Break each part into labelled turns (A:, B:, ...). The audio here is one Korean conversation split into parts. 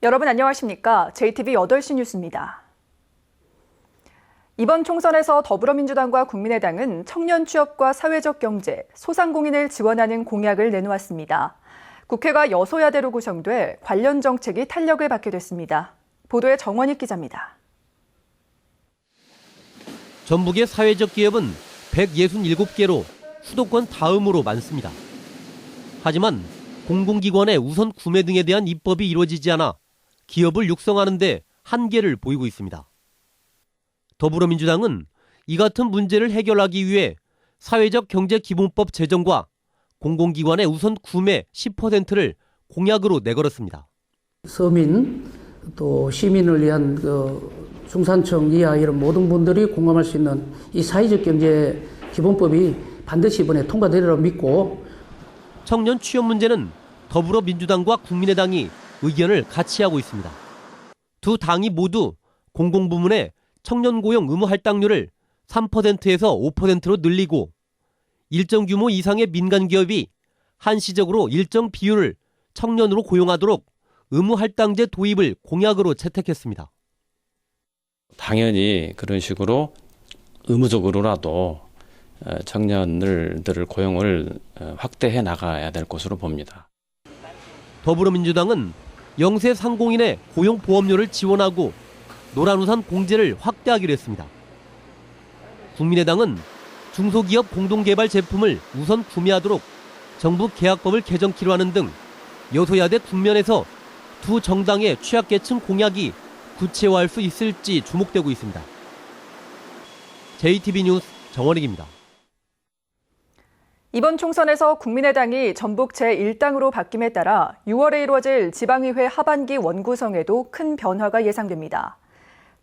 A: 여러분 안녕하십니까? JTBC 8시 뉴스입니다. 이번 총선에서 더불어민주당과 국민의당은 청년 취업과 사회적 경제, 소상공인을 지원하는 공약을 내놓았습니다. 국회가 여소야대로 구성돼 관련 정책이 탄력을 받게 됐습니다. 보도에 정원익 기자입니다.
B: 전북의 사회적 기업은 167개로 수도권 다음으로 많습니다. 하지만 공공기관의 우선 구매 등에 대한 입법이 이루어지지 않아 기업을 육성하는 데 한계를 보이고 있습니다. 더불어민주당은 이 같은 문제를 해결하기 위해 사회적 경제기본법 제정과 공공기관의 우선 구매 10%를 공약으로 내걸었습니다.
C: 서민 또 시민을 위한 중산층 이하 이런 모든 분들이 공감할 수 있는 이 사회적 경제 기본법이 반드시 이번에 통과되리라고 믿고,
B: 청년 취업 문제는 더불어민주당과 국민의당이 의견을 같이 하고 있습니다. 두 당이 모두 공공부문의 청년 고용 의무 할당률을 3%에서 5%로 늘리고 일정 규모 이상의 민간 기업이 한시적으로 일정 비율을 청년으로 고용하도록 의무 할당제 도입을 공약으로 채택했습니다.
D: 당연히 그런 식으로 의무적으로라도 청년들을 고용을 확대해 나가야 될 것으로 봅니다.
B: 더불어민주당은 영세 상공인의 고용보험료를 지원하고 노란우산 공제를 확대하기로 했습니다. 국민의당은 중소기업 공동개발 제품을 우선 구매하도록 정부 계약법을 개정키로 하는 등 여소야대 국면에서 두 정당의 취약계층 공약이 구체화할 수 있을지 주목되고 있습니다. JTBC 뉴스 정원익입니다.
A: 이번 총선에서 국민의당이 전북 제1당으로 바뀜에 따라 6월에 이루어질 지방의회 하반기 원구성에도 큰 변화가 예상됩니다.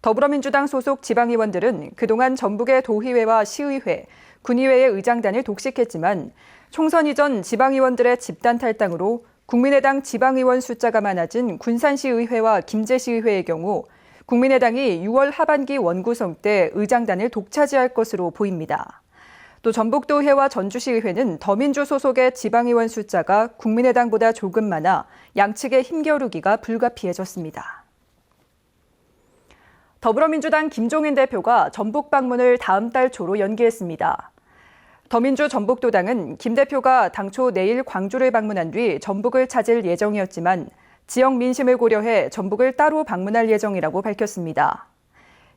A: 더불어민주당 소속 지방의원들은 그동안 전북의 도의회와 시의회, 군의회의 의장단을 독식했지만 총선 이전 지방의원들의 집단 탈당으로 국민의당 지방의원 숫자가 많아진 군산시의회와 김제시의회의 경우 국민의당이 6월 하반기 원구성 때 의장단을 독차지할 것으로 보입니다. 또 전북도의회와 전주시의회는 더민주 소속의 지방의원 숫자가 국민의당보다 조금 많아 양측의 힘겨루기가 불가피해졌습니다. 더불어민주당 김종인 대표가 전북 방문을 다음 달 초로 연기했습니다. 더민주 전북도당은 김 대표가 당초 내일 광주를 방문한 뒤 전북을 찾을 예정이었지만 지역 민심을 고려해 전북을 따로 방문할 예정이라고 밝혔습니다.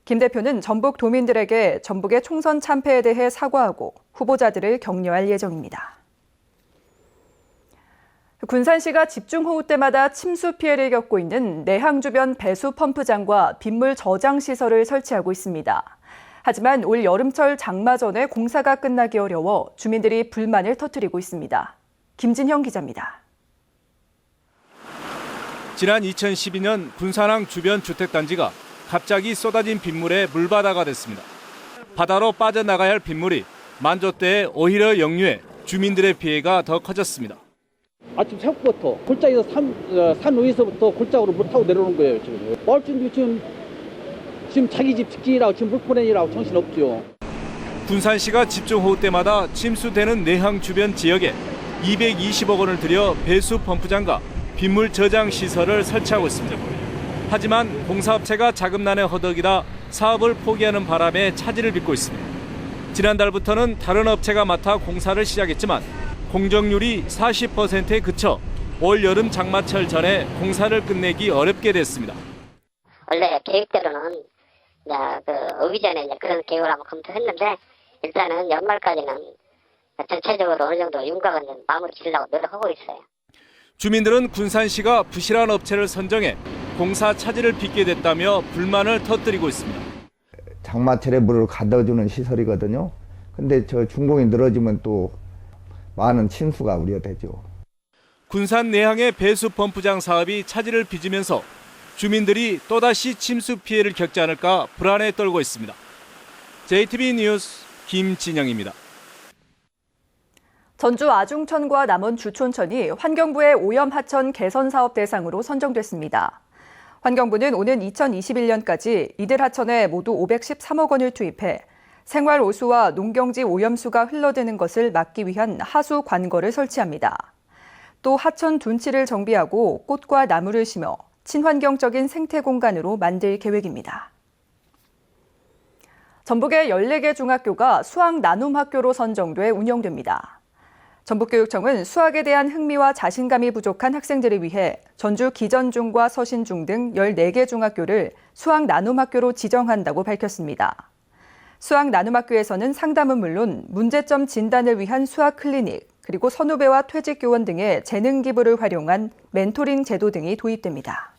A: 김 대표는 전북 도민들에게 전북의 총선 참패에 대해 사과하고 후보자들을 격려할 예정입니다. 군산시가 집중호우 때마다 침수 피해를 겪고 있는 내항 주변 배수 펌프장과 빗물 저장 시설을 설치하고 있습니다. 하지만 올 여름철 장마 전에 공사가 끝나기 어려워 주민들이 불만을 터뜨리고 있습니다. 김진형 기자입니다.
E: 지난 2012년 군산항 주변 주택단지가 갑자기 쏟아진 빗물에 물바다가 됐습니다. 바다로 빠져나가야 할 빗물이 만조대에 오히려 역류해 주민들의 피해가 더 커졌습니다.
F: 아침 새벽부터 골짜기에서 산 위에서부터 골짜기로 물 타고 내려오는 거예요. 지금 마을주민들 지금 자기 집 지키라고 지금 물보내느라고 정신 없죠.
E: 군산시가 집중호우 때마다 침수되는 내항 주변 지역에 220억 원을 들여 배수 펌프장과 빗물 저장 시설을 설치하고 있습니다. 하지만 공사업체가 자금난에 허덕이다 사업을 포기하는 바람에 차질을 빚고 있습니다. 지난달부터는 다른 업체가 맡아 공사를 시작했지만 공정률이 40%에 그쳐 올 여름 장마철 전에 공사를 끝내기 어렵게 됐습니다.
G: 원래 계획대로는 오기 전에 그런 계획을 한번 검토했는데 일단은 연말까지는 전체적으로 어느 정도 윤곽은 마무리 지으려고 노력하고 있어요.
E: 주민들은 군산시가 부실한 업체를 선정해 공사 차질을 빚게 됐다며 불만을 터뜨리고 있습니다.
H: 장마철에 물을 가둬주는 시설이거든요. 근데 저 준공이 늘어지면 또 많은 침수가 우려되죠.
E: 군산 내항의 배수 펌프장 사업이 차질을 빚으면서 주민들이 또다시 침수 피해를 겪지 않을까 불안에 떨고 있습니다. JTBC 뉴스 김진영입니다.
A: 전주 아중천과 남원 주촌천이 환경부의 오염 하천 개선 사업 대상으로 선정됐습니다. 환경부는 오는 2021년까지 이들 하천에 모두 513억 원을 투입해 생활 오수와 농경지 오염수가 흘러드는 것을 막기 위한 하수 관거를 설치합니다. 또 하천 둔치를 정비하고 꽃과 나무를 심어 친환경적인 생태 공간으로 만들 계획입니다. 전북의 14개 중학교가 수학 나눔 학교로 선정돼 운영됩니다. 전북교육청은 수학에 대한 흥미와 자신감이 부족한 학생들을 위해 전주 기전중과 서신중 등 14개 중학교를 수학 나눔 학교로 지정한다고 밝혔습니다. 수학 나눔 학교에서는 상담은 물론 문제점 진단을 위한 수학 클리닉, 그리고 선후배와 퇴직교원 등의 재능 기부를 활용한 멘토링 제도 등이 도입됩니다.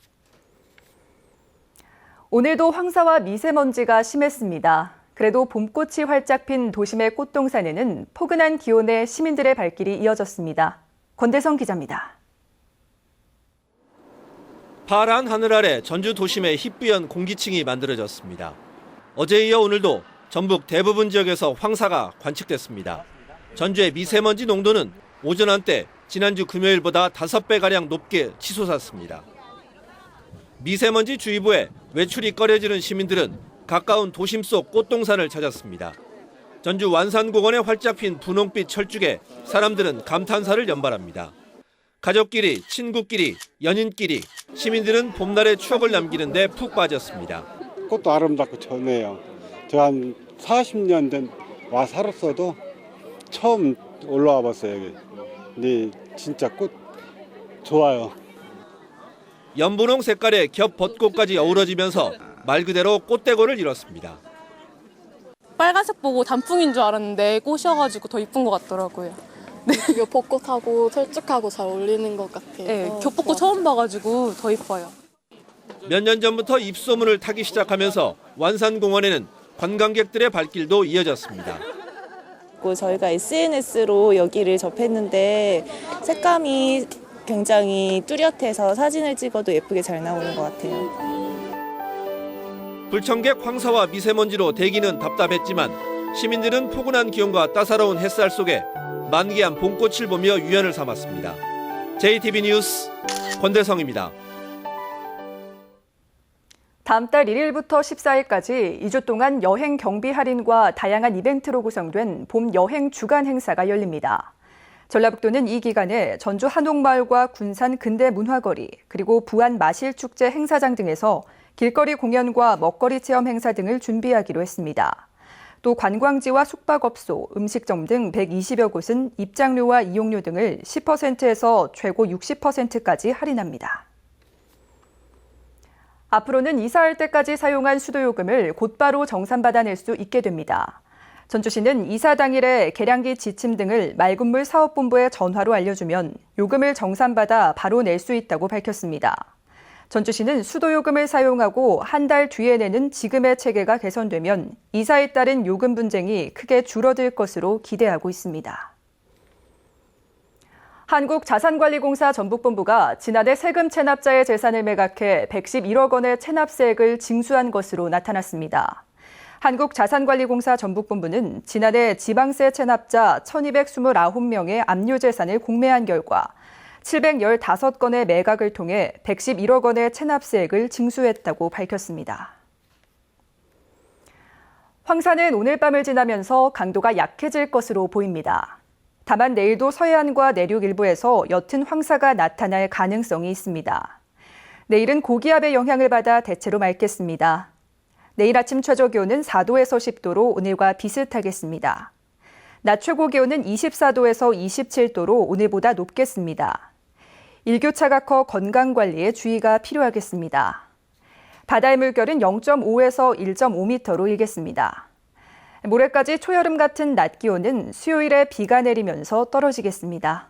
A: 오늘도 황사와 미세먼지가 심했습니다. 그래도 봄꽃이 활짝 핀 도심의 꽃동산에는 포근한 기온에 시민들의 발길이 이어졌습니다. 권대성 기자입니다.
I: 파란 하늘 아래 전주 도심에 희뿌연 공기층이 만들어졌습니다. 어제에 이어 오늘도 전북 대부분 지역에서 황사가 관측됐습니다. 전주의 미세먼지 농도는 오전 한때 지난주 금요일보다 5배가량 높게 치솟았습니다. 미세먼지 주의보에 외출이 꺼려지는 시민들은 가까운 도심 속 꽃동산을 찾았습니다. 전주 완산공원에 활짝 핀 분홍빛 철쭉에 사람들은 감탄사를 연발합니다. 가족끼리, 친구끼리, 연인끼리 시민들은 봄날의 추억을 남기는 데 푹 빠졌습니다.
J: 꽃도 아름답고 좋네요. 저 한 40년 된 와 살았어도 처음 올라와 봤어요, 여기. 근데 진짜 꽃 좋아요.
I: 연분홍 색깔의 겹 벚꽃까지 어우러지면서 말 그대로 꽃대고를 이뤘습니다.
K: 빨간색 보고 단풍인 줄 알았는데 꽃이어가지고 더 이쁜 것 같더라고요. 네.
L: 이게 벚꽃하고 철쭉하고 잘 어울리는 것 같아요.
K: 네, 겹벚꽃 처음 봐가지고 더 이뻐요.
I: 몇 년 전부터 입소문을 타기 시작하면서 완산공원에는 관광객들의 발길도 이어졌습니다.
M: 저희가 SNS로 여기를 접했는데 색감이 굉장히 뚜렷해서 사진을 찍어도 예쁘게 잘 나오는 것 같아요.
I: 불청객 황사와 미세먼지로 대기는 답답했지만 시민들은 포근한 기온과 따사로운 햇살 속에 만개한 봄꽃을 보며 유연을 삼았습니다. JTB 뉴스 권대성입니다.
A: 다음 달 1일부터 14일까지 2주 동안 여행 경비 할인과 다양한 이벤트로 구성된 봄 여행 주간 행사가 열립니다. 전라북도는 이 기간에 전주 한옥마을과 군산 근대문화거리, 그리고 부안 마실축제 행사장 등에서 길거리 공연과 먹거리 체험 행사 등을 준비하기로 했습니다. 또 관광지와 숙박업소, 음식점 등 120여 곳은 입장료와 이용료 등을 10%에서 최고 60%까지 할인합니다. 앞으로는 이사할 때까지 사용한 수도요금을 곧바로 정산받아낼 수 있게 됩니다. 전주시는 이사 당일에 계량기 지침 등을 맑은물 사업본부에 전화로 알려주면 요금을 정산받아 바로 낼 수 있다고 밝혔습니다. 전주시는 수도요금을 사용하고 한 달 뒤에 내는 지금의 체계가 개선되면 이사에 따른 요금 분쟁이 크게 줄어들 것으로 기대하고 있습니다. 한국자산관리공사 전북본부가 지난해 세금 체납자의 재산을 매각해 111억 원의 체납세액을 징수한 것으로 나타났습니다. 한국자산관리공사 전북본부는 지난해 지방세 체납자 1,229명의 압류재산을 공매한 결과 715건의 매각을 통해 111억 원의 체납세액을 징수했다고 밝혔습니다. 황사는 오늘 밤을 지나면서 강도가 약해질 것으로 보입니다. 다만 내일도 서해안과 내륙 일부에서 옅은 황사가 나타날 가능성이 있습니다. 내일은 고기압의 영향을 받아 대체로 맑겠습니다. 내일 아침 최저기온은 4도에서 10도로 오늘과 비슷하겠습니다. 낮 최고기온은 24도에서 27도로 오늘보다 높겠습니다. 일교차가 커 건강관리에 주의가 필요하겠습니다. 바다의 물결은 0.5에서 1.5m로 일겠습니다. 모레까지 초여름 같은 낮 기온은 수요일에 비가 내리면서 떨어지겠습니다.